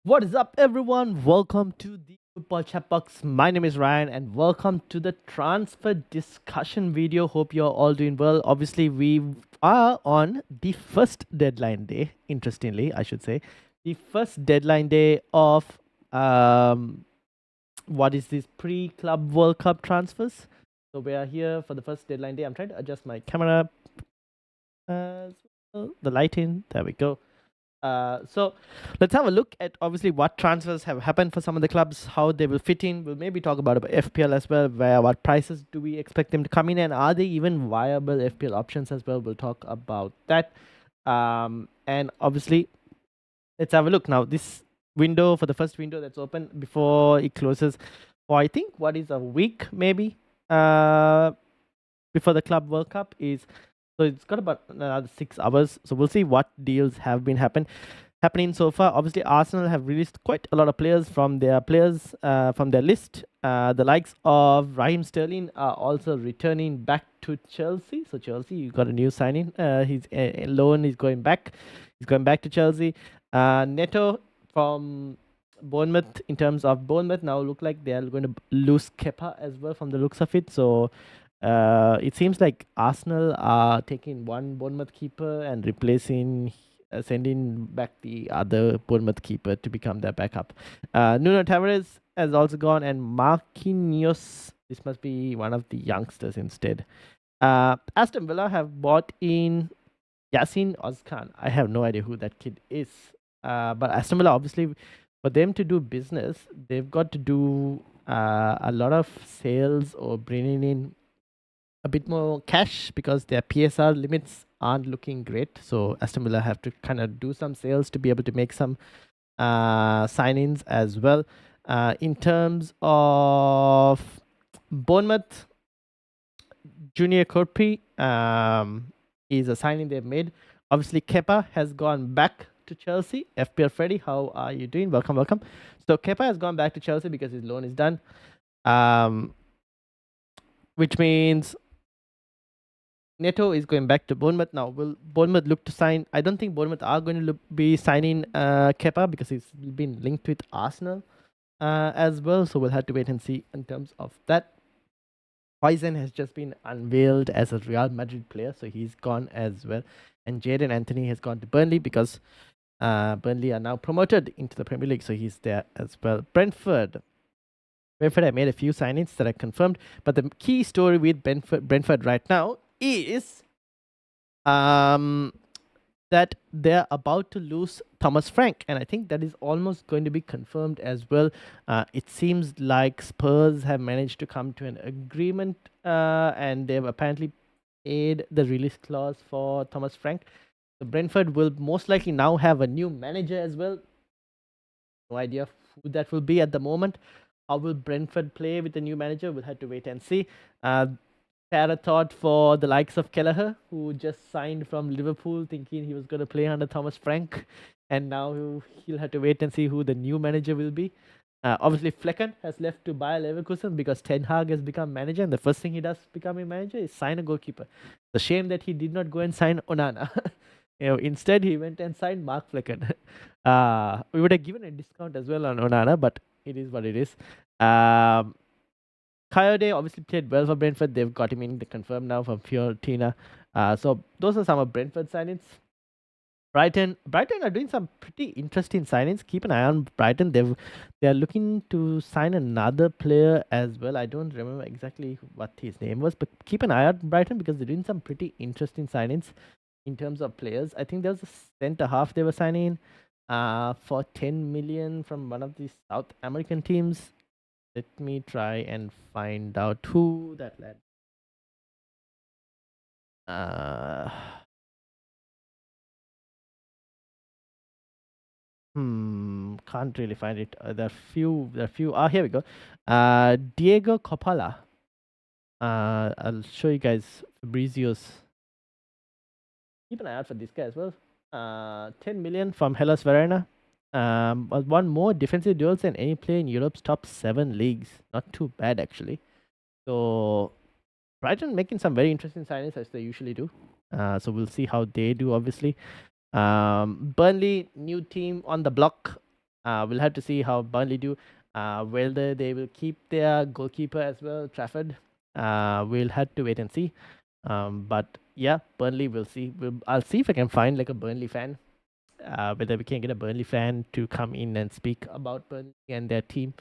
What is up, everyone? Welcome to the Football Chatbox. My name is Ryan, and welcome to the transfer discussion video. Hope you're all doing well. Obviously, we are on the first deadline day. Interestingly, I should say, the first deadline day of what is this pre-club World Cup transfers. So we are here for the first deadline day. I'm trying to adjust my camera as well. The lighting. There we go. So let's have a look at obviously what transfers have happened for some of the clubs, how they will fit in. We'll maybe talk about FPL as well, where what prices do we expect them to come in, and are they even viable FPL options as well. We'll talk about that. And obviously, let's have a look now. This window, for the first window that's open before it closes for I think what is a week maybe before the Club World Cup is. So it's got about another 6 hours. So we'll see what deals have been happening so far. Obviously, Arsenal have released quite a lot of players from their list. The likes of Raheem Sterling are also returning back to Chelsea. So Chelsea, you got a new signing. His loan is going back. He's going back to Chelsea. Neto from Bournemouth. In terms of Bournemouth, now look like they are going to lose Kepa as well from the looks of it. So it seems like Arsenal are taking one Bournemouth keeper and sending back the other Bournemouth keeper to become their backup. Nuno Tavares has also gone, and Marquinhos, this must be one of the youngsters instead. Aston Villa have bought in Yasin Ozkan. I have no idea who that kid is. But Aston Villa, obviously, for them to do business, they've got to do a lot of sales or bringing in a bit more cash because their PSR limits aren't looking great. So Aston Villa have to kind of do some sales to be able to make some signings as well. In terms of Bournemouth, Junior Corpi is a signing they've made. Obviously, Kepa has gone back to Chelsea. FPL Freddy, how are you doing? Welcome, welcome. So Kepa has gone back to Chelsea because his loan is done. Which means Neto is going back to Bournemouth now. Will Bournemouth look to sign? I don't think Bournemouth are going to be signing Kepa because he's been linked with Arsenal as well. So we'll have to wait and see in terms of that. Poison has just been unveiled as a Real Madrid player, so he's gone as well. And Jadon Anthony has gone to Burnley because Burnley are now promoted into the Premier League, so he's there as well. Brentford, I made a few signings that I confirmed, but the key story with Brentford right now is that they're about to lose Thomas Frank, and I think that is almost going to be confirmed as well. It seems like Spurs have managed to come to an agreement, and they've apparently paid the release clause for Thomas Frank. So Brentford will most likely now have a new manager as well. No idea who that will be at the moment. How will Brentford play with the new manager? We'll have to wait and see. Had a thought for the likes of Kelleher, who just signed from Liverpool thinking he was going to play under Thomas Frank, and now he'll have to wait and see who the new manager will be. Obviously, Flecken has left to Bayer Leverkusen because Ten Hag has become manager, and the first thing he does becoming manager is sign a goalkeeper. It's a shame that he did not go and sign Onana. Instead, he went and signed Mark Flecken. We would have given a discount as well on Onana, but it is what it is. Coyote obviously played well for Brentford. They've got him in the confirmed now from Fiorentina. So those are some of Brentford signings. Brighton are doing some pretty interesting signings. Keep an eye on Brighton. They're looking to sign another player as well. I don't remember exactly what his name was, but keep an eye on Brighton because they're doing some pretty interesting signings in terms of players. I think there was a centre half they were signing for 10 million from one of the South American teams. Let me try and find out who that lad. Can't really find it. There are few. Here we go. Diego Coppola. I'll show you guys Fabrizio's. Keep an eye out for this guy as well. 10 million from Hellas Verona. One more defensive duels than any player in Europe's top 7 leagues. Not too bad actually. So Brighton making some very interesting signings as they usually do. So we'll see how they do. Obviously, Burnley, new team on the block. We'll have to see how Burnley do. Whether they will keep their goalkeeper as well, Trafford. We'll have to wait and see. But yeah, Burnley. We'll see. I'll see if I can find like a Burnley fan. Whether we can get a Burnley fan to come in and speak about Burnley and their team.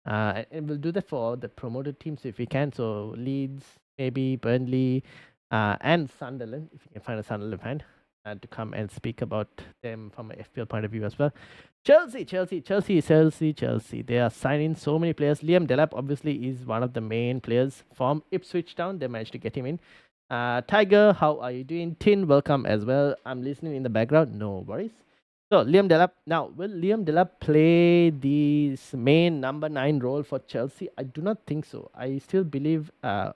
And we'll do that for the promoted teams if we can. So Leeds, maybe Burnley, and Sunderland, if you can find a Sunderland fan to come and speak about them from an FPL point of view as well. Chelsea. They are signing so many players. Liam Delap obviously is one of the main players from Ipswich Town. They managed to get him in. Tiger, how are you doing? Tin, welcome as well. I'm listening in the background. No worries. So Liam Delap. Now, will Liam Delap play this main number 9 role for Chelsea? I do not think so. I still believe what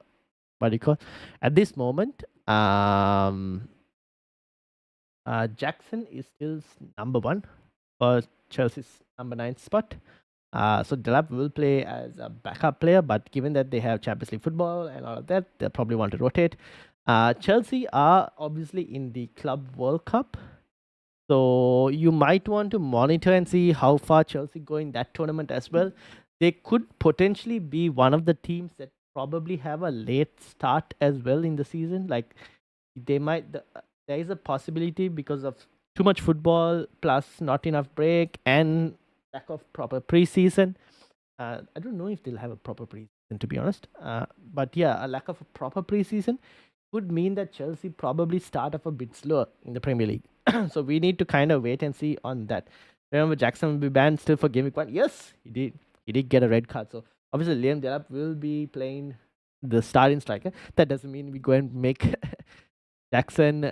do you call at this moment. Jackson is still number 1 for Chelsea's number 9 spot. So Delap will play as a backup player, but given that they have Champions League football and all of that, they'll probably want to rotate. Chelsea are obviously in the Club World Cup. So you might want to monitor and see how far Chelsea go in that tournament as well. They could potentially be one of the teams that probably have a late start as well in the season. Like they might, there is a possibility because of too much football plus not enough break and lack of proper preseason. I don't know if they'll have a proper preseason to be honest. But yeah, a lack of a proper preseason would mean that Chelsea probably start off a bit slower in the Premier League. So we need to kind of wait and see on that. Remember, Jackson will be banned still for Game Week 1. Yes, he did. He did get a red card. So obviously, Liam Delap will be playing the starting striker. That doesn't mean we go and make Jackson.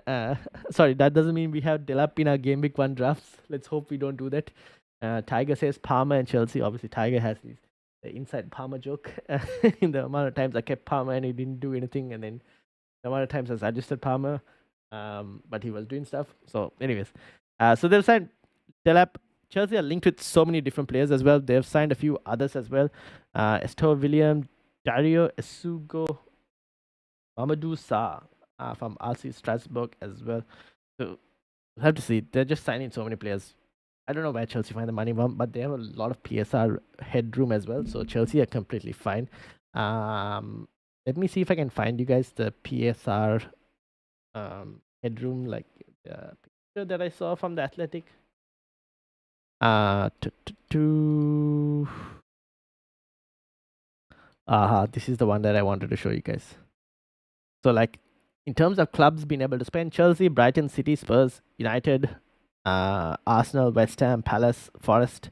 Sorry, that doesn't mean we have Delap in our Game Week 1 drafts. Let's hope we don't do that. Tiger says Palmer and Chelsea. Obviously, Tiger has the inside Palmer joke in the amount of times I kept Palmer and he didn't do anything, and then the amount of times I suggested Palmer, but he was doing stuff. So, anyways, so they've signed Delap. Chelsea are linked with so many different players as well. They've signed a few others as well. Estor William, Dario Esugo, Mamadou Sa from RC Strasbourg as well. So we'll have to see. They're just signing so many players. I don't know where Chelsea find the money from, but they have a lot of PSR headroom as well. So Chelsea are completely fine. Let me see if I can find you guys the PSR headroom, like the picture that I saw from the Athletic. This is the one that I wanted to show you guys. So, like, in terms of clubs being able to spend, Chelsea, Brighton, City, Spurs, United, Arsenal, West Ham, Palace, Forest,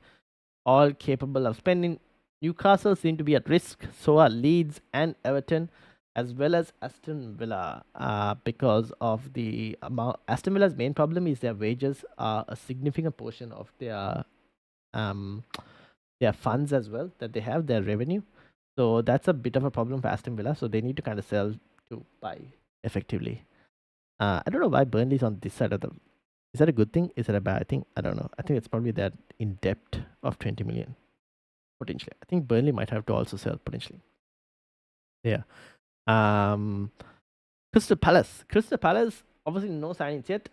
all capable of spending. Newcastle seem to be at risk. So are Leeds and Everton, as well as Aston Villa, because of the amount. Aston Villa's main problem is their wages are a significant portion of their funds as well that they have, their revenue. So that's a bit of a problem for Aston Villa. So they need to kind of sell to buy effectively. I don't know why Burnley's on this side of the. Is that a good thing? Is that a bad thing? I don't know. I think it's probably that in debt of 20 million potentially. I think Burnley might have to also sell potentially. Yeah. Crystal Palace. Obviously no signings yet.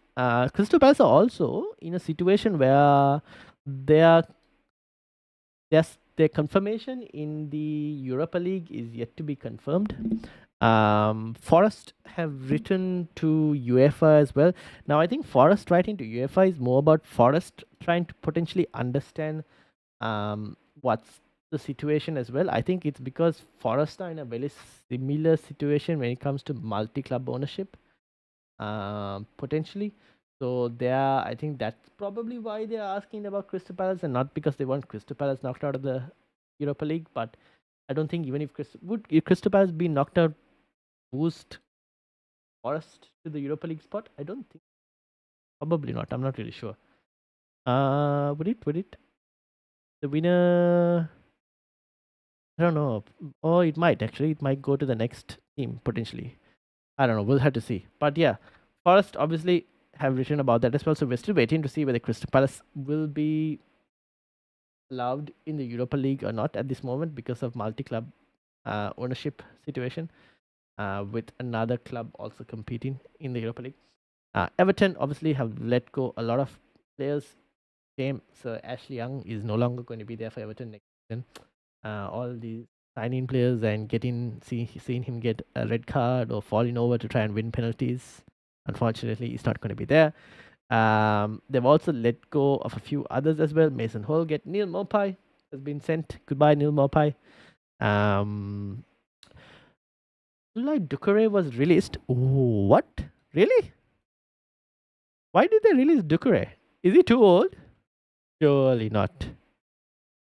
Crystal Palace are also in a situation where their confirmation in the Europa League is yet to be confirmed. Forest have written to UEFA as well. Now I think Forest writing to UEFA is more about Forest trying to potentially understand what's the situation as well. I think it's because Forest are in a very similar situation when it comes to multi-club ownership, potentially. So I think that's probably why they're asking about Crystal Palace, and not because they want Crystal Palace knocked out of the Europa League. But I don't think even if Crystal Palace be knocked out, boost Forest to the Europa League spot? I don't think. Probably not. I'm not really sure. Would it? The winner. I don't know. Oh, it might actually. It might go to the next team potentially. I don't know. We'll have to see. But yeah, Forest obviously have written about that as well. So we're still waiting to see whether Crystal Palace will be allowed in the Europa League or not at this moment because of multi-club ownership situation, with another club also competing in the Europa League. Everton obviously have let go a lot of players shame. So Ashley Young is no longer going to be there for Everton next season. All these signing players and seeing him get a red card or falling over to try and win penalties. Unfortunately, he's not going to be there. They've also let go of a few others as well. Mason Holgate, Neil Mopai has been sent. Goodbye, Neil Mopai. Like Ducouré was released. Ooh, what? Really? Why did they release Ducouré? Is he too old? Surely not.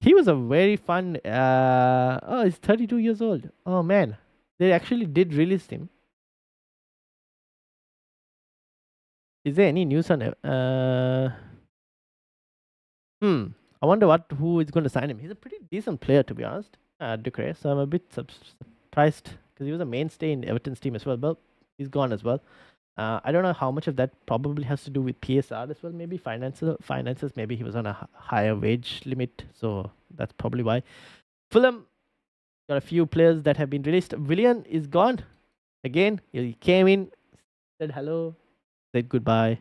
He was a very fun. Oh, he's 32 years old. Oh man, they actually did release him. Is there any news on it? I wonder who is going to sign him. He's a pretty decent player, to be honest, Ducre. So I'm a bit surprised because he was a mainstay in Everton's team as well. But he's gone as well. I don't know how much of that probably has to do with PSR as well. Maybe finances. Maybe he was on a higher wage limit, so that's probably why. Fulham got a few players that have been released. Willian is gone again. He came in, said hello, said goodbye.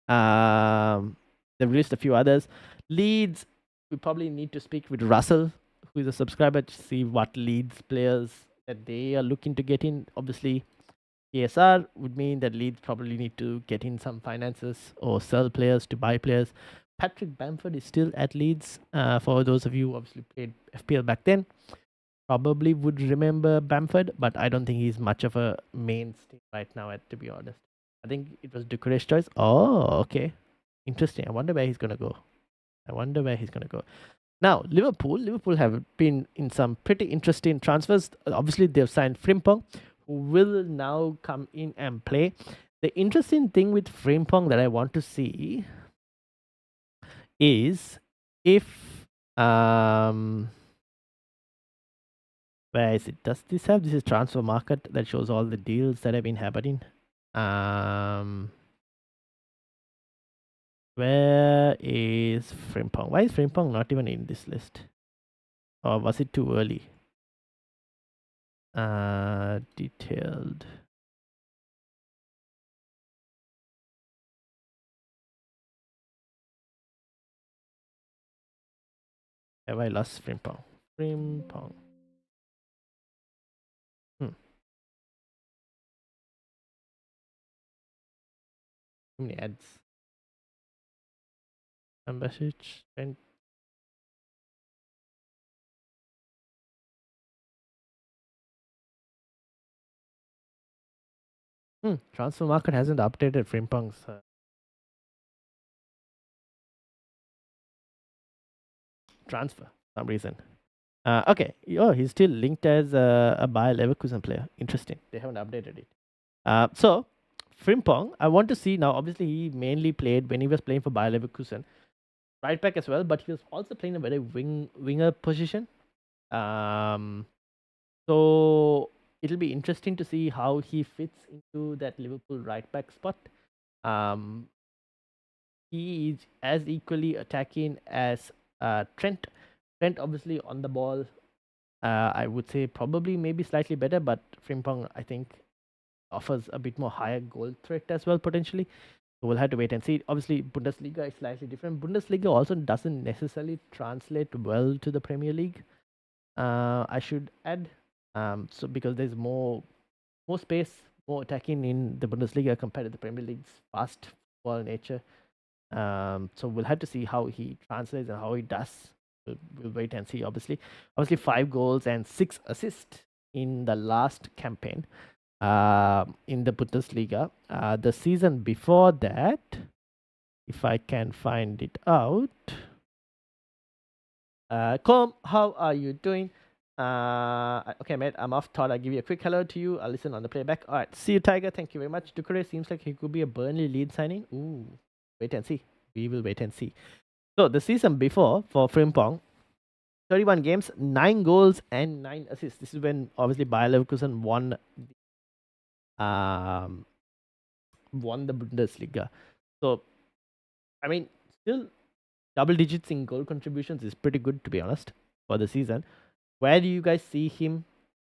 They've released a few others. Leeds, we probably need to speak with Russell, who is a subscriber, to see what Leeds players that they are looking to get in. Obviously, PSR would mean that Leeds probably need to get in some finances or sell players to buy players. Patrick Bamford is still at Leeds. For those of you who obviously played FPL back then, probably would remember Bamford, but I don't think he's much of a mainstay right now, to be honest. I think it was Ducre's choice. Oh, okay. Interesting. I wonder where he's going to go. Now, Liverpool have been in some pretty interesting transfers. Obviously, they've signed Frimpong, who will now come in and play. The interesting thing with Frimpong that I want to see is if where is it? Does this have? This is transfer market that shows all the deals that have been happening. Where is Frimpong? Why is Frimpong not even in this list? Or was it too early? Detailed. Have I lost Frimpong? Frimpong. How many ads? Message spent. Transfer market hasn't updated Frimpong's transfer for some reason. Okay. Oh, he's still linked as a Bayer Leverkusen player. Interesting. They haven't updated it. So, Frimpong, I want to see now. Obviously, he mainly played when he was playing for Bayer Leverkusen, right back as well, but he was also playing a very winger position. So it'll be interesting to see how he fits into that Liverpool right back spot. He is as equally attacking as Trent. Trent obviously on the ball. I would say probably maybe slightly better, but Frimpong I think offers a bit more higher goal threat as well potentially. So we'll have to wait and see. Obviously, Bundesliga is slightly different. Bundesliga also doesn't necessarily translate well to the Premier League. I should add, so because there's more space, more attacking in the Bundesliga compared to the Premier League's fast football nature. So we'll have to see how he translates and how he does. We'll wait and see. Obviously, 5 goals and 6 assists in the last campaign. In the Bundesliga. The season before that, if I can find it out. Com, how are you doing? Okay, mate, I'm off. Thought I'd give you a quick hello to you. I'll listen on the playback. All right, see you, Tiger. Thank you very much. Ducouré seems like he could be a Burnley lead signing. Ooh, wait and see. We will wait and see. So the season before for Frimpong, 31 games, 9 goals and 9 assists. This is when obviously Bayer Leverkusen won the Bundesliga. So, I mean, still double digits in goal contributions is pretty good, to be honest, for the season. Where do you guys see him?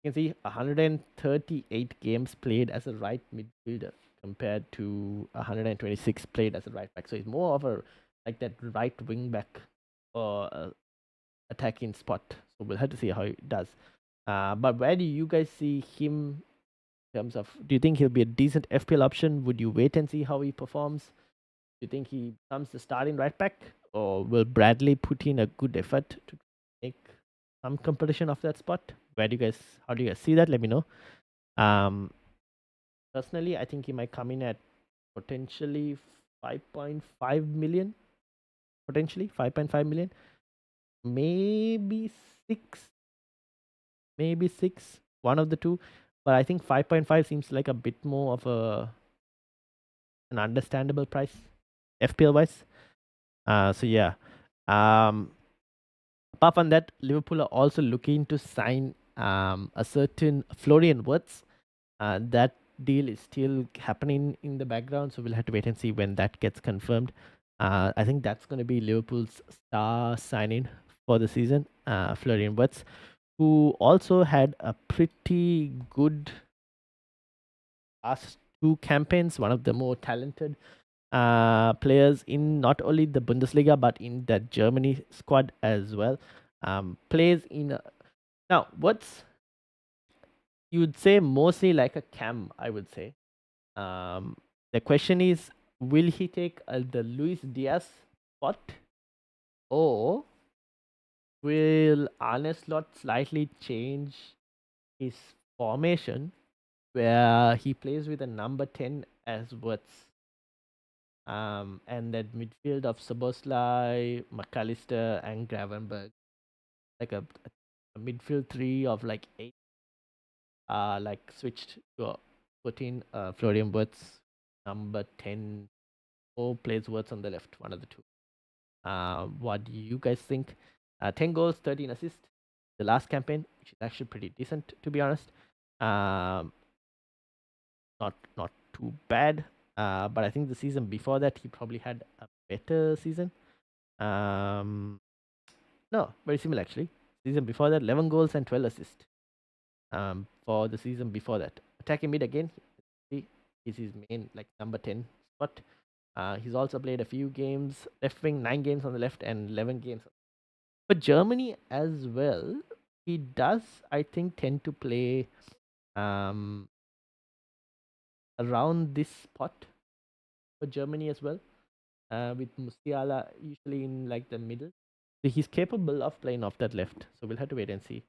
You can see 138 games played as a right midfielder compared to 126 played as a right back. So he's more of a like that right wing back or attacking spot. So we'll have to see how he does. But where do you guys see him in terms of? Do you think he'll be a decent FPL option? Would you wait and see how he performs? Do you think he becomes the starting right back, or will Bradley put in a good effort to make some competition of that spot? Where do you guys? How do you guys see that? Let me know. Um, Personally, I think he might come in at potentially 5.5 million. Potentially 5.5 million, maybe 6, maybe 6, one of the two. But I think 5.5 seems like a bit more of an understandable price, FPL wise. So yeah. Um, Apart from that, Liverpool are also looking to sign a certain Florian Wirtz. That deal is still happening in the background, so we'll have to wait and see when that gets confirmed. I think that's going to be Liverpool's star signing for the season, Florian Wirtz, who also had a pretty good last 2 campaigns, one of the more talented players in not only the Bundesliga but in the Germany squad as well. Plays in now what's you'd say mostly like a cam, I would say. The question is, will he take the Luis Diaz spot, or will Arne Slot slightly change his formation where he plays with a number 10 as Wirtz? And that midfield of Soboslai, McAllister, and Gravenberg, like a midfield three of like 8, like switched to put in Florian Wirtz, number 10, or plays Wirtz on the left, one of the two. What do you guys think? 10 goals, 13 assists. The last campaign, which is actually pretty decent, to be honest. Not too bad. But I think the season before that, he probably had a better season. No, very similar actually. Season before that, 11 goals and 12 assists. For the season before that, attacking mid again. He is his main like number 10 spot. He's also played a few games left wing, 9 games on the left and 11 games. For Germany as well, he does, I think, tend to play around this spot for Germany as well, with Musiala usually in like the middle. So he's capable of playing off that left. So we'll have to wait and see.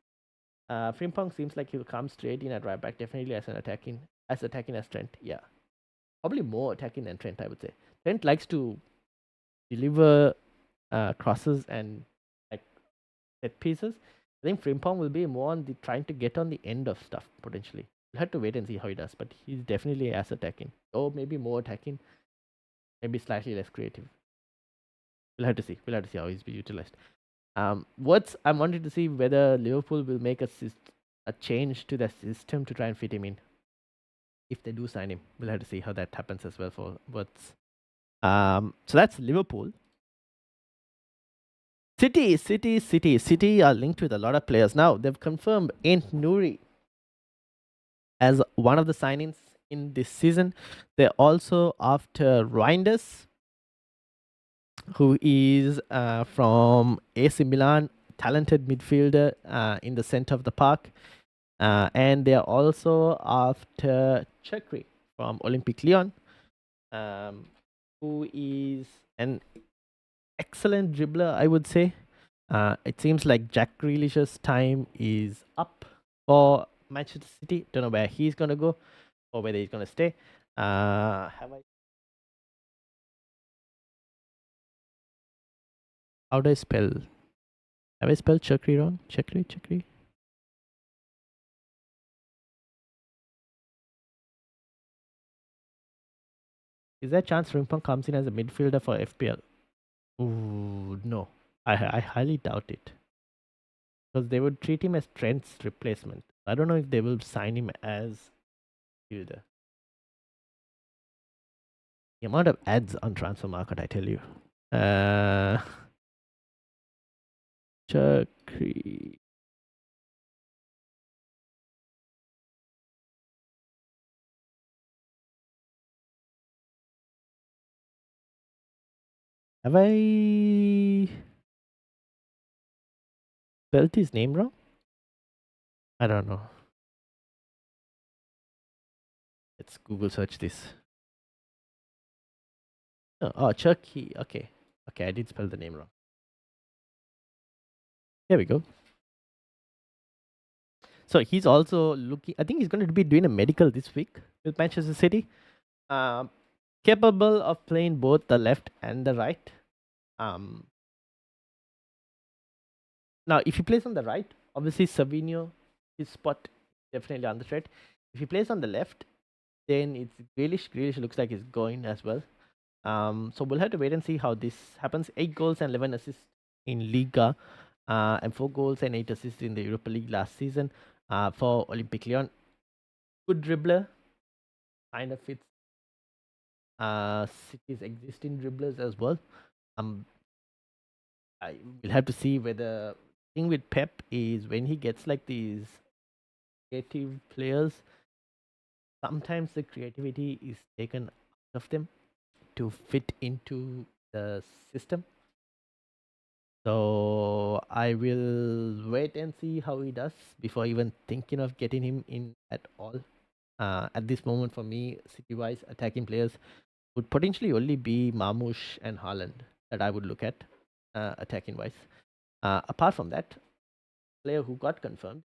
Frimpong seems like he'll come straight in at right back, definitely as attacking as Trent. Yeah, probably more attacking than Trent, I would say. Trent likes to deliver crosses and like set pieces. I think Frimpong will be more on the trying to get on the end of stuff potentially. We'll have to wait and see how he does, but he's definitely as attacking, or maybe more attacking, maybe slightly less creative. We'll have to see. We'll have to see how he's be utilized. What I'm wanting to see whether Liverpool will make a change to the system to try and fit him in. If they do sign him, we'll have to see how that happens as well for Wirtz. So that's Liverpool. City are linked with a lot of players now. They've confirmed ait-Nouri as one of the signings in this season. They're also after Reinders, who is from AC Milan, talented midfielder in the center of the park. And they're also after Chakri from Olympique Lyon, who is an excellent dribbler, I would say. It seems like Jack Grealish's time is up for Manchester City. Don't know where he's going to go or whether he's going to stay. How do I spell? Have I spelled Chakri wrong? Chakri. Is there a chance Frimpong comes in as a midfielder for FPL? Ooh, no. I highly doubt it. Because they would treat him as Trent's replacement. I don't know if they will sign him as fielder. The amount of ads on transfer market, I tell you. Chakri. Have I spelled his name wrong? I don't know. Let's Google search this. Oh, Chucky. Okay. Okay, I did spell the name wrong. Here we go. So he's also looking. I think he's going to be doing a medical this week with Manchester City. Um, Capable of playing both the left and the right. Um, Now, if he plays on the right, obviously Savinho, his spot definitely on the threat. If he plays on the left, then it's Grealish. Grealish looks like he's going as well. So we'll have to wait and see how this happens. 8 goals and 11 assists in Liga, and 4 goals and 8 assists in the Europa League last season. For Olympique Lyon, good dribbler, kind of fits City's existing dribblers as well. Um, I will have to see whether thing with Pep is when he gets like these creative players, sometimes the creativity is taken out of them to fit into the system. So I will wait and see how he does before even thinking of getting him in at all. At this moment, for me, city-wise attacking players would potentially only be Marmoush and Haaland that I would look at attacking-wise. Apart from that, player who got confirmed,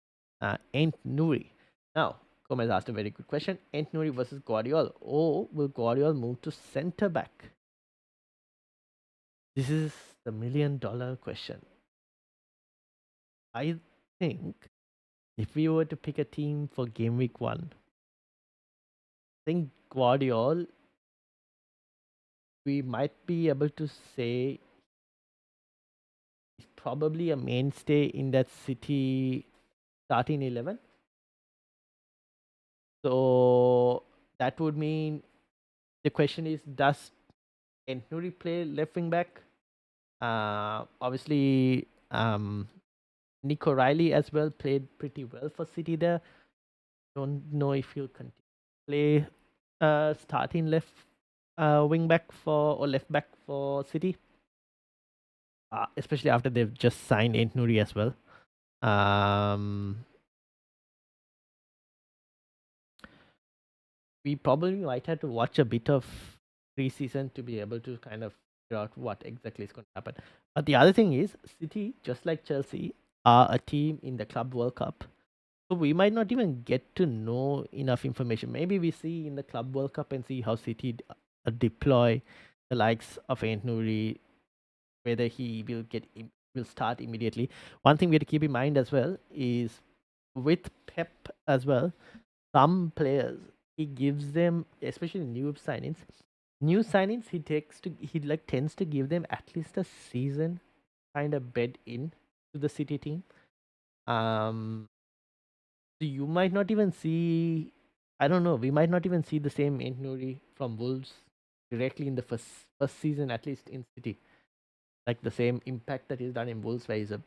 ait-Nouri. Now, Gomez asked a very good question. ait-Nouri versus Guardiola. Or will Guardiola move to centre back? This is the $1,000,000 question. I think if we were to pick a team for game week 1, I think Guardiola, we might be able to say is probably a mainstay in that City starting 11. So that would mean the question is, does ait-Nouri play left wing back? Obviously, Nico Riley as well played pretty well for City there. Don't know if he'll continue to play starting left wing back for or left back for City, especially after they've just signed ait-Nouri as well. We probably might have to watch a bit of preseason to be able to kind of figure out what exactly is going to happen. But the other thing is, City, just like Chelsea, are a team in the Club World Cup. So we might not even get to know enough information. Maybe we see in the Club World Cup and see how City deploy the likes of ait-Nouri, whether he will start immediately. One thing we have to keep in mind as well is with Pep as well, some players he gives them, especially new signings he like tends to give them at least a season kind of bed in to the City team. So you might not even see, I don't know, we might not even see the same ait-Nouri from Wolves directly in the first season, at least in City. Like the same impact that he's done in Wolves, where he's a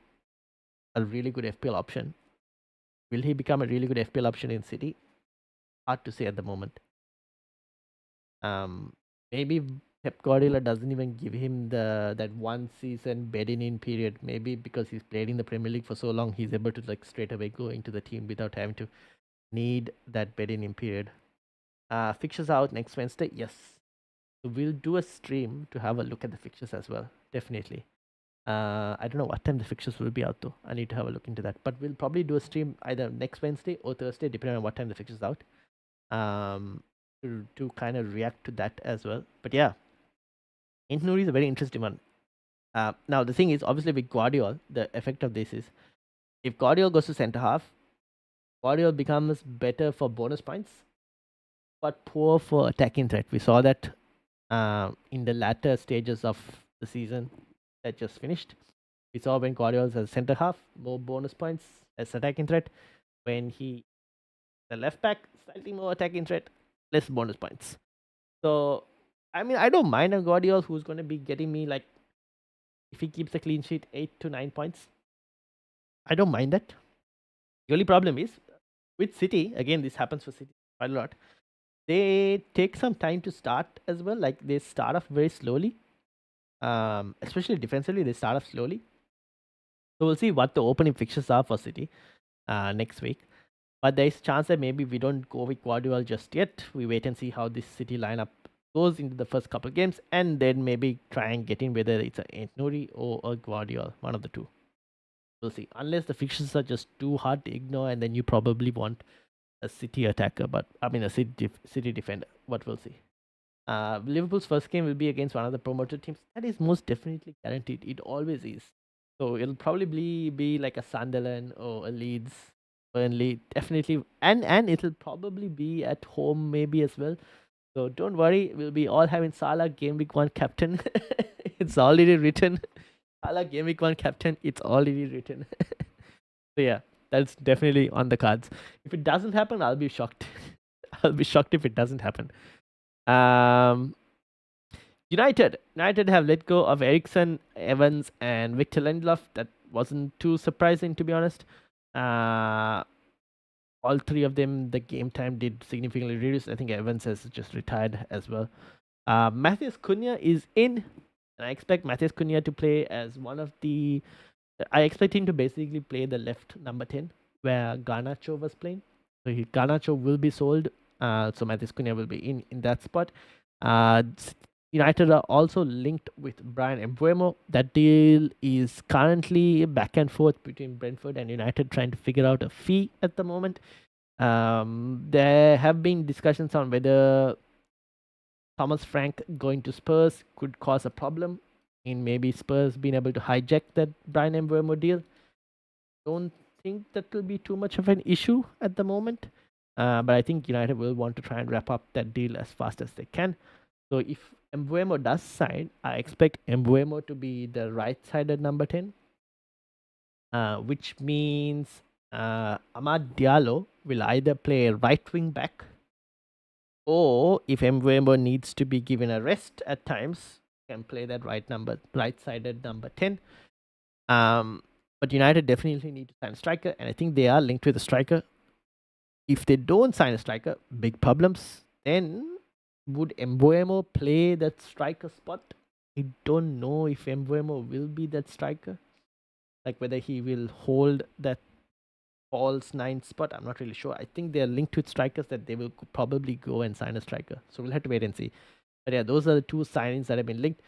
really good FPL option. Will he become a really good FPL option in City? Hard to say at the moment. Maybe Pep Guardiola doesn't even give him that 1 season bedding in period. Maybe because he's played in the Premier League for so long, he's able to like straight away go into the team without having to need that bedding in period. Fixtures out next Wednesday. Yes, so we'll do a stream to have a look at the fixtures as well. Definitely. I don't know what time the fixtures will be out though. I need to have a look into that. But we'll probably do a stream either next Wednesday or Thursday, depending on what time the fixtures out. To kind of react to that as well. But yeah, ait-Nouri is a very interesting one. Now the thing is, obviously with Guardiola, the effect of this is if Guardiola goes to centre half, Guardiola becomes better for bonus points, but poor for attacking threat. We saw that in the latter stages of the season that just finished. We saw when Guardiola's as centre half, more bonus points as attacking threat. When he the left back, slightly more attacking threat, less bonus points. So I mean, I don't mind a Guardiola who's going to be getting me like, if he keeps a clean sheet, 8 to 9 points. I don't mind that. The only problem is with City, again, this happens for City quite a lot. They take some time to start as well. Like they start off very slowly. Especially defensively, they start off slowly. So we'll see what the opening fixtures are for City next week. But there is a chance that maybe we don't go with Guardiola just yet. We wait and see how this City lineup goes into the first couple of games, and then maybe try and get in whether it's a ait-nouri or a Guardiola, one of the two. We'll see. Unless the fixtures are just too hard to ignore, and then you probably want a City attacker, but I mean a City defender. What we'll see. Liverpool's first game will be against one of the promoted teams. That is most definitely guaranteed. It always is. So it'll probably be like a Sunderland or a Leeds, Burnley, definitely, and it'll probably be at home maybe as well. So don't worry, we'll be all having Salah game week 1 captain. It's already written. Salah game week 1 captain. It's already written. So yeah, that's definitely on the cards. If it doesn't happen, I'll be shocked. I'll be shocked if it doesn't happen. United have let go of Ericsson, Evans, and Victor Lindelof. That wasn't too surprising, to be honest. All three of them, the game time did significantly reduce. I think Evans has just retired as well. Matheus Cunha is in, and I expect Matheus Cunha to play as one of the. I expect him to basically play the left number 10, where Garnacho was playing. So Garnacho will be sold. So Matheus Cunha will be in that spot. United are also linked with Brian Mbeumo. That deal is currently back and forth between Brentford and United, trying to figure out a fee at the moment. There have been discussions on whether Thomas Frank going to Spurs could cause a problem in maybe Spurs being able to hijack that Brian Mbeumo deal. Don't think that will be too much of an issue at the moment. But I think United will want to try and wrap up that deal as fast as they can. So if Mbeumo does sign, I expect Mbeumo to be the right-sided number 10, which means Amad Diallo will either play right wing back, or if Mbeumo needs to be given a rest at times, can play that right-sided number 10. But United definitely need to sign a striker, and I think they are linked with a striker. If they don't sign a striker, big problems. Then would Mbeumo play that striker spot? I don't know if Mbeumo will be that striker. Like whether he will hold that false 9 spot, I'm not really sure. I think they're linked with strikers that they will probably go and sign a striker. So we'll have to wait and see. But yeah, those are the two signings that have been linked.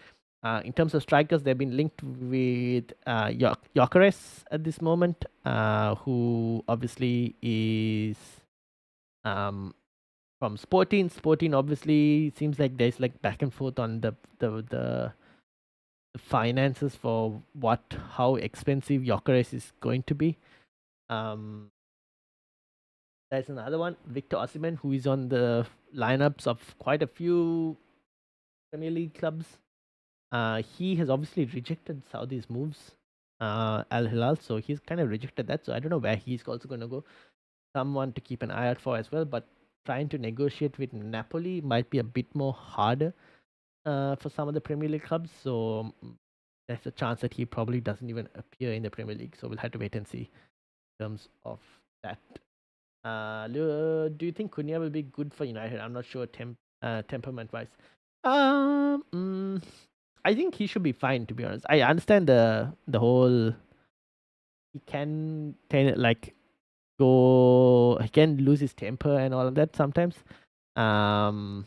In terms of strikers, they've been linked with Gyökeres at this moment, who obviously is from Sporting. Sporting obviously seems like there's like back and forth on the finances for how expensive Gyökeres is going to be. There's another one, Victor Osimhen, who is on the lineups of quite a few Premier League clubs. He has obviously rejected Saudi's moves, Al Hilal, so he's kind of rejected that. So I don't know where he's also going to go. Someone to keep an eye out for as well, but trying to negotiate with Napoli might be a bit more harder for some of the Premier League clubs. So there's a chance that he probably doesn't even appear in the Premier League. So we'll have to wait and see in terms of that. Do you think Cunha will be good for United? I'm not sure temperament-wise. I think he should be fine, to be honest. I understand the whole he can he can lose his temper and all of that sometimes. But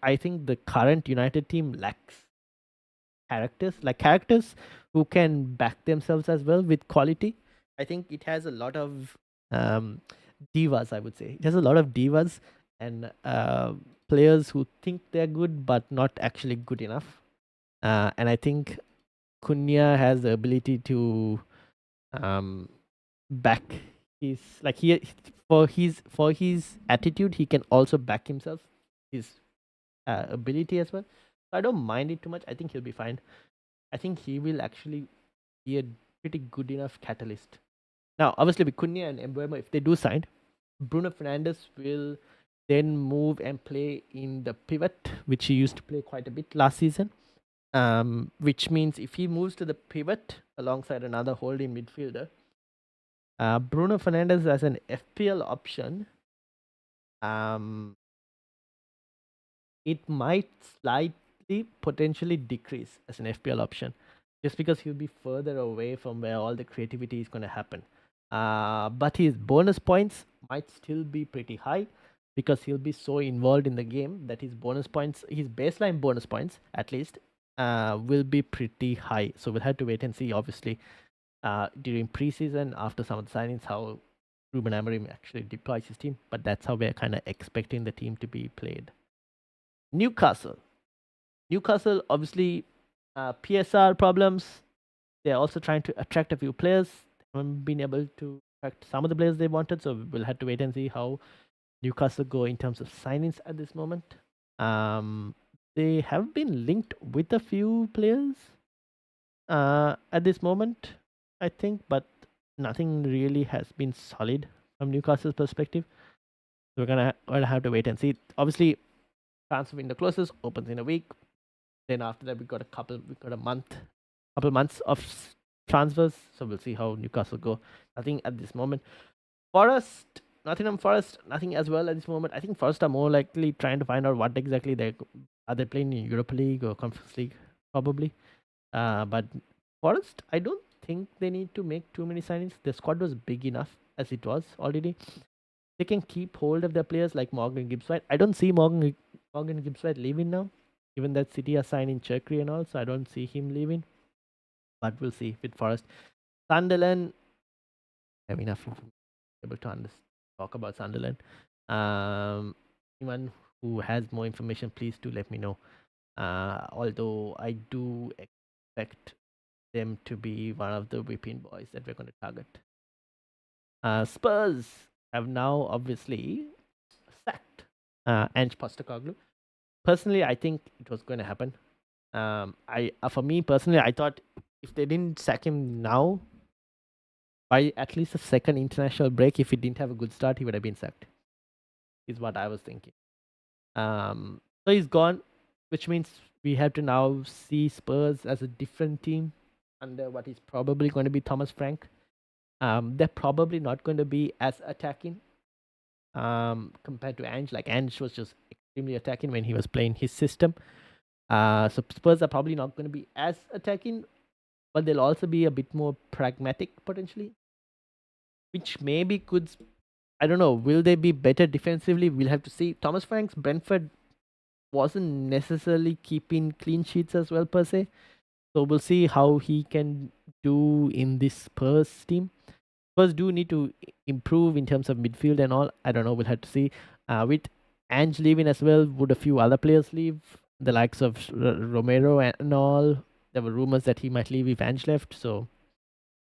I think the current United team lacks characters who can back themselves as well with quality. I think it has a lot of divas, I would say. It has a lot of divas and players who think they're good but not actually good enough. And I think Cunha has the ability to back his for his attitude. He can also back himself, his ability as well. So I don't mind it too much. I think he'll be fine. I think he will actually be a pretty good enough catalyst. Now, obviously, with Cunha and Mbeumo, if they do sign, Bruno Fernandes will then move and play in the pivot, which he used to play quite a bit last season. Which means if he moves to the pivot alongside another holding midfielder, Bruno Fernandes as an FPL option, it might see potentially decrease as an FPL option, just because he'll be further away from where all the creativity is going to happen. But his bonus points might still be pretty high because he'll be so involved in the game that his bonus points, his baseline bonus points at least, will be pretty high. So we'll have to wait and see, obviously, during preseason after some of the signings, how Ruben Amorim actually deploys his team. But that's how we're kind of expecting the team to be played. Newcastle. Newcastle, obviously, PSR problems. They're also trying to attract a few players. They haven't been able to attract some of the players they wanted, so we'll have to wait and see how Newcastle go in terms of signings at this moment. They have been linked with a few players at this moment, I think, but nothing really has been solid from Newcastle's perspective. So we're gonna have to wait and see. Obviously, transfer window closes, opens in a week. Then after that, we got a couple months of transfers. So we'll see how Newcastle go. Nothing at this moment. Forest, Nottingham Forest, nothing as well at this moment. I think Forest are more likely trying to find out what exactly they playing in Europa League or Conference League, probably. But Forest, I don't think they need to make too many signings. The squad was big enough as it was already. They can keep hold of their players like Morgan Gibbs-White. I don't see Morgan Gibbs-White leaving now, given that City are signing Cherky and all, so I don't see him leaving. But we'll see with Forest. Sunderland, I have enough able to talk about Sunderland. Anyone who has more information, please do let me know. Although I do expect them to be one of the whipping boys that we're going to target. Spurs have now obviously sacked Ange Postecoglou. Personally, I think it was going to happen. For me personally, I thought if they didn't sack him now, by at least a second international break, if he didn't have a good start, he would have been sacked. Is what I was thinking. So he's gone, which means we have to now see Spurs as a different team under what is probably going to be Thomas Frank. They're probably not going to be as attacking compared to Ange. Like Ange was just extremely attacking when he was playing his system. So Spurs are probably not going to be as attacking, but they'll also be a bit more pragmatic potentially, which maybe could. I don't know. Will they be better defensively? We'll have to see. Thomas Frank's Brentford wasn't necessarily keeping clean sheets as well per se. So we'll see how he can do in this Spurs team. Spurs do need to improve in terms of midfield and all. I don't know. We'll have to see. With Ange leaving as well, would a few other players leave? The likes of Romero and all. There were rumors that he might leave if Ange left. So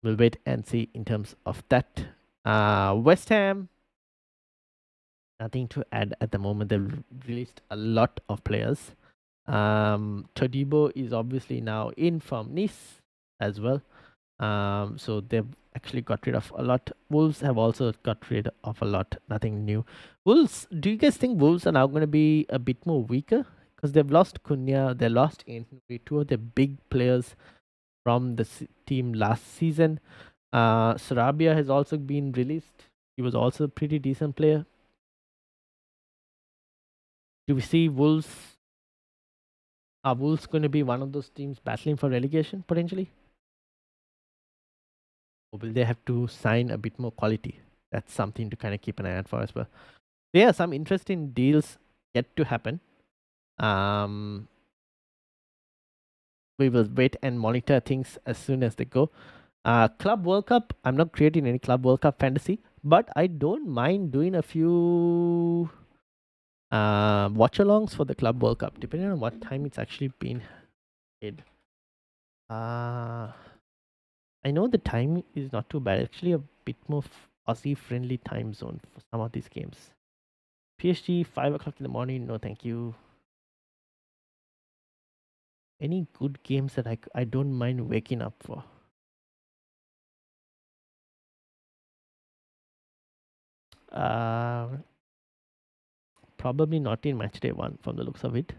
we'll wait and see in terms of that. West Ham, nothing to add at the moment. They've released a lot of players. Todibo is obviously now in from Nice as well. So they've actually got rid of a lot. Wolves have also got rid of a lot. Nothing new. Wolves, do you guys think Wolves are now going to be a bit more weaker? Because they've lost Cunha, they lost ait-Nouri, two of the big players from the team last season. Sarabia has also been released. He was also a pretty decent player. Do we see Wolves? Are Wolves going to be one of those teams battling for relegation potentially? Or will they have to sign a bit more quality? That's something to kind of keep an eye out for as well. There are some interesting deals yet to happen. We will wait and monitor things as soon as they go. Club World Cup, I'm not creating any Club World Cup fantasy, but I don't mind doing a few watch alongs for the Club World Cup, depending on what time it's actually been played. I know the time is not too bad. Actually, a bit more Aussie friendly time zone for some of these games. PSG 5 o'clock in the morning. No, thank you. Any good games that I don't mind waking up for? Probably not in match day 1 from the looks of it.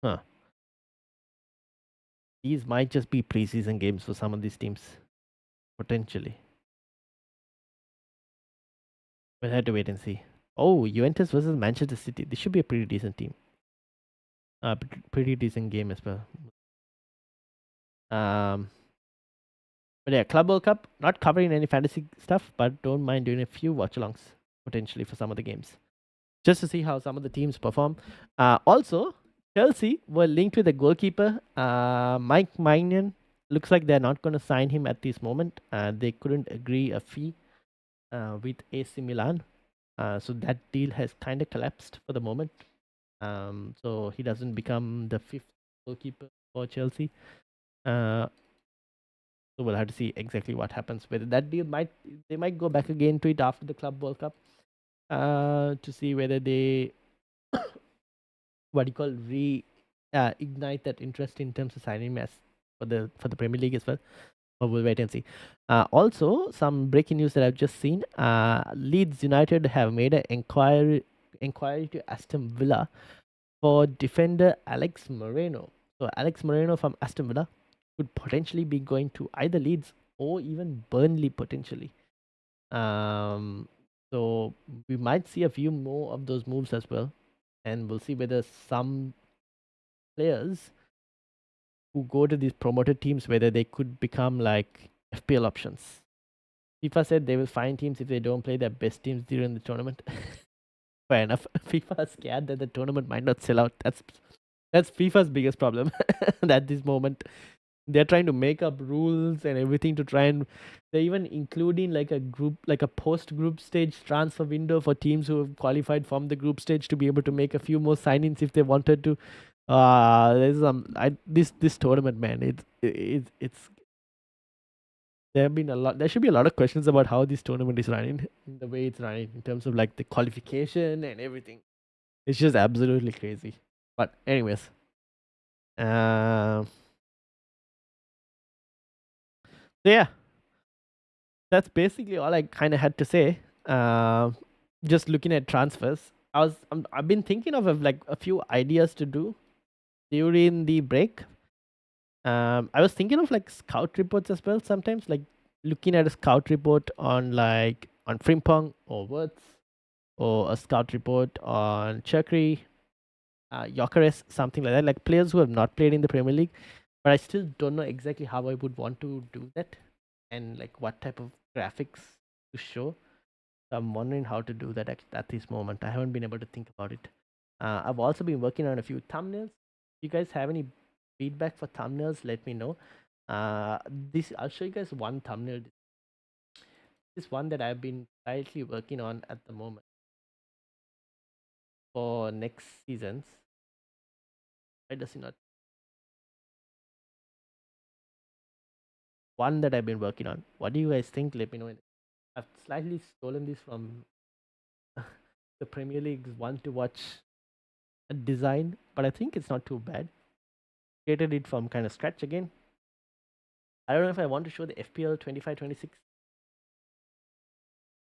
Huh. These might just be preseason games for some of these teams, potentially. We'll have to wait and see. Oh, Juventus versus Manchester City. This should be a pretty decent team. Pretty decent game as well. But yeah, Club World Cup. Not covering any fantasy stuff, but don't mind doing a few watch-alongs potentially for some of the games, just to see how some of the teams perform. Also, Chelsea were linked with the goalkeeper, Mike Maignan. Looks like they're not going to sign him at this moment. They couldn't agree a fee with AC Milan. So that deal has kind of collapsed for the moment. So he doesn't become the fifth goalkeeper for Chelsea. So we'll have to see exactly what happens. Whether that deal they might go back again to it after the Club World Cup to see whether they what do you call ignite that interest in terms of signing as for the Premier League as well. But we'll wait and see. Also, some breaking news that I've just seen. Leeds United have made an inquiry to Aston Villa for defender Alex Moreno. So Alex Moreno from Aston Villa could potentially be going to either Leeds or even Burnley potentially. So we might see a few more of those moves as well, and we'll see whether some players who go to these promoted teams, whether they could become like FPL options. FIFA said they will find teams if they don't play their best teams during the tournament. Fair enough. FIFA is scared that the tournament might not sell out. That's FIFA's biggest problem at this moment. They're trying to make up rules and everything to try and they're even including like a post group stage transfer window for teams who have qualified from the group stage to be able to make a few more signings if they wanted to. There's this tournament, man. It's there should be a lot of questions about how this tournament is running, the way it's running in terms of like the qualification and everything. It's just absolutely crazy. But anyways, so yeah, that's basically all I kind of had to say. Just looking at transfers, I've been thinking of like a few ideas to do during the break. I was thinking of like scout reports as well. Sometimes like looking at a scout report on Frimpong or Words, or a scout report on Chakri, Jokeres, something like that. Like players who have not played in the Premier League, but I still don't know exactly how I would want to do that and like what type of graphics to show. So I'm wondering how to do that at this moment. I haven't been able to think about it. I've also been working on a few thumbnails. If you guys have any feedback for thumbnails, let me know. I'll show you guys one thumbnail. This one that I've been slightly working on at the moment for next seasons. Why does it not? One that I've been working on. What do you guys think? Let me know. I've slightly stolen this from the Premier League's one to watch design, but I think it's not too bad. Created it from kind of scratch again. I don't know if I want to show the FPL 25-26.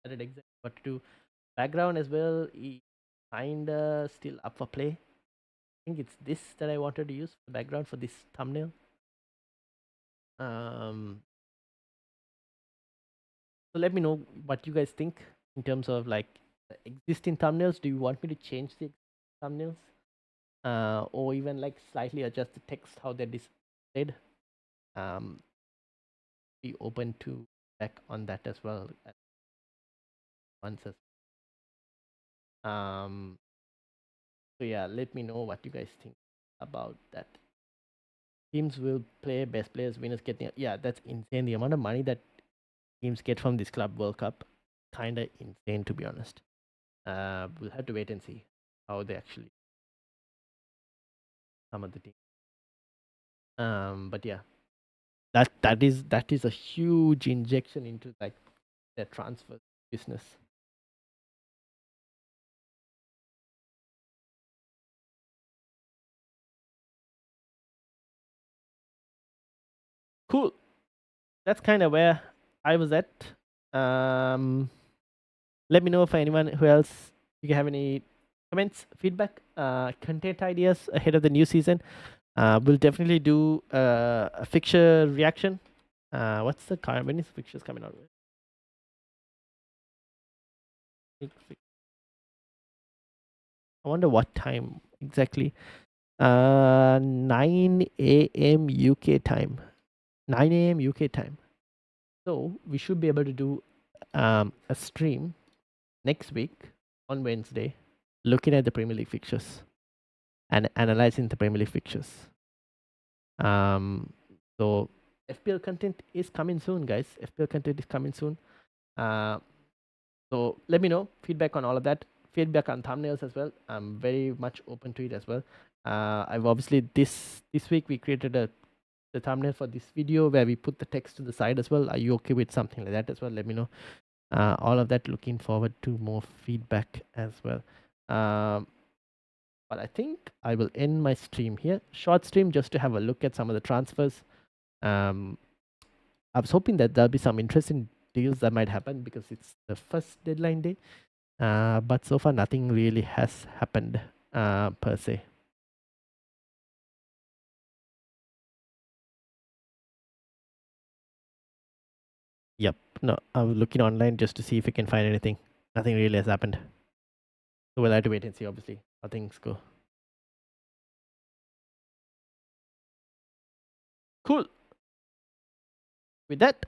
I did exactly what to do. Background as well, kinda still up for play. I think it's this that I wanted to use for the background for this thumbnail. So let me know what you guys think in terms of like existing thumbnails. Do you want me to change the thumbnails? Or even like slightly adjust the text how they're displayed? Be open to back on that as well at once. So yeah, let me know what you guys think about that. Teams will play best players, winners getting. Yeah, that's insane. The amount of money that teams get from this Club World Cup, kind of insane to be honest. We'll have to wait and see how they actually some of the teams. But yeah, that is a huge injection into like their transfer business. Cool. That's kind of where I was at. Let me know if anyone who else you have any comments, feedback, content ideas ahead of the new season. We'll definitely do a fixture reaction. What's the when is fixtures coming out? I wonder what time exactly. 9 a.m. UK time. 9 a.m. UK time. So we should be able to do a stream next week on Wednesday, looking at the Premier League fixtures and analyzing the Premier League fixtures. So FPL content is coming soon, guys. FPL content is coming soon. So let me know feedback on all of that. Feedback on thumbnails as well. I'm very much open to it as well. I've obviously this week we created the thumbnail for this video where we put the text to the side as well. Are you okay with something like that as well? Let me know. All of that. Looking forward to more feedback as well. But I think I will end my stream here. Short stream just to have a look at some of the transfers. I was hoping that there'll be some interesting deals that might happen because it's the first deadline day. But so far nothing really has happened per se. Yep. No, I was looking online just to see if I can find anything. Nothing really has happened. So we'll have to wait and see, obviously, how things go. Cool. With that,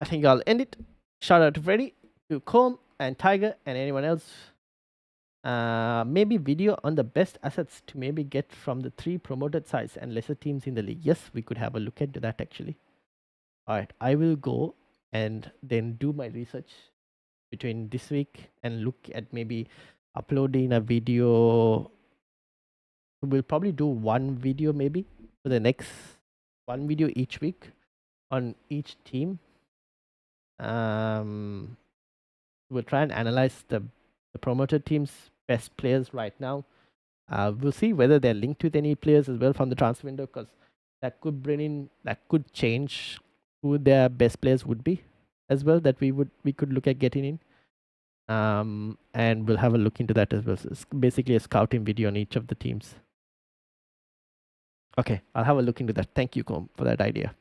I think I'll end it. Shout out to Freddy, to Comb, and Tiger, and anyone else. Maybe video on the best assets to maybe get from the 3 promoted sides and lesser teams in the league. Yes, we could have a look into that actually. Alright, I will go and then do my research between this week and look at maybe uploading a video. We'll probably do one video maybe for the next one video each week on each team. We'll try and analyze the promoted teams' best players right now. We'll see whether they're linked with any players as well from the transfer window, because that could change who their best players would be as well, that we could look at getting in. And we'll have a look into that as well. So it's basically a scouting video on each of the teams. Okay, I'll have a look into that. Thank you, Comb, for that idea.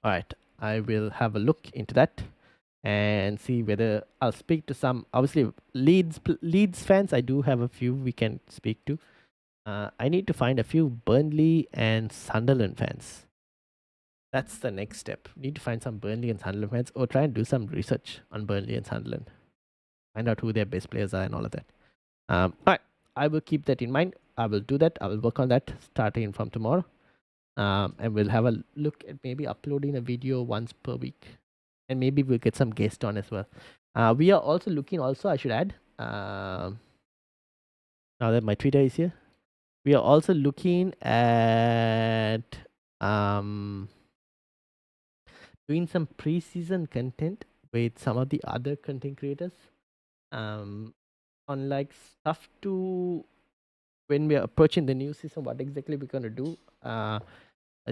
All right, I will have a look into that and see whether I'll speak to some, obviously, Leeds fans. I do have a few we can speak to. I need to find a few Burnley and Sunderland fans. That's the next step. Need to find some Burnley and Sunderland fans, or try and do some research on Burnley and Sunderland. Find out who their best players are and all of that. All right, I will keep that in mind. I will do that. I will work on that starting from tomorrow. And we'll have a look at maybe uploading a video once per week. And maybe we'll get some guests on as well. We are also looking, I should add, now that my Twitter is here, we are also looking at doing some pre-season content with some of the other content creators, on like stuff to when we are approaching the new season, what exactly we're going to do.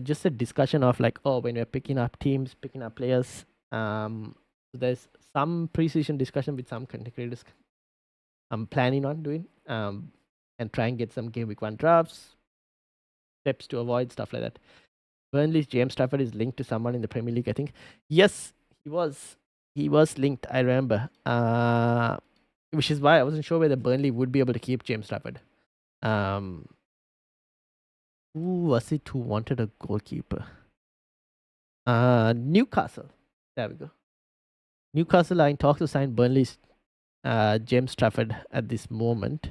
Just a discussion of like, when we're picking up teams, picking up players. There's some pre-season discussion with some content creators I'm planning on doing, and try and get some game week 1 drafts, steps to avoid, stuff like that. Burnley's James Trafford is linked to someone in the Premier League, I think. Yes, he was linked, I remember. Which is why I wasn't sure whether Burnley would be able to keep James Trafford. Who was it who wanted a goalkeeper? Newcastle. There we go. Newcastle are in talks to sign Burnley's James Trafford at this moment.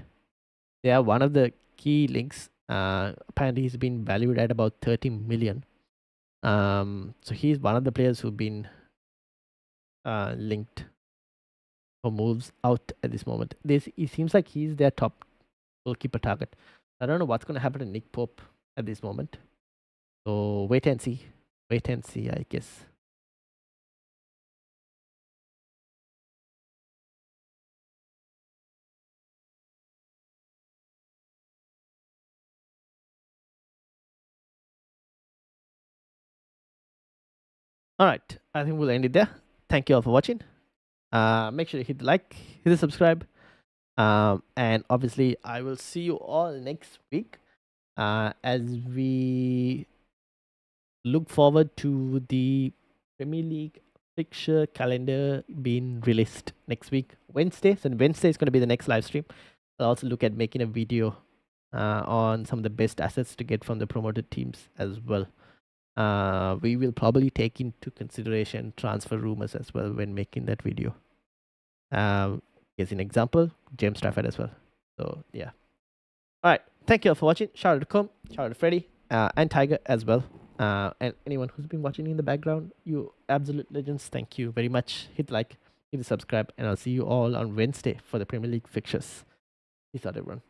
They are one of the key links. Apparently, he's been valued at about 30 million. So he's one of the players who've been linked for moves out at this moment. It seems like he's their top goalkeeper target. I don't know what's going to happen to Nick Pope at this moment. So wait and see. Wait and see, I guess. All right, I think we'll end it there. Thank you all for watching. Make sure you hit the like, hit the subscribe, and obviously I will see you all next week as we look forward to the Premier League fixture calendar being released next week, Wednesday. So Wednesday is going to be the next live stream. I'll also look at making a video on some of the best assets to get from the promoted teams as well. We will probably take into consideration transfer rumors as well when making that video. As an example, James Trafford as well. So yeah. All right. Thank you all for watching. Shout out to Com, shout out to Freddy, and Tiger as well. And anyone who's been watching in the background, you absolute legends. Thank you very much. Hit like, hit the subscribe, and I'll see you all on Wednesday for the Premier League fixtures. Peace out, everyone.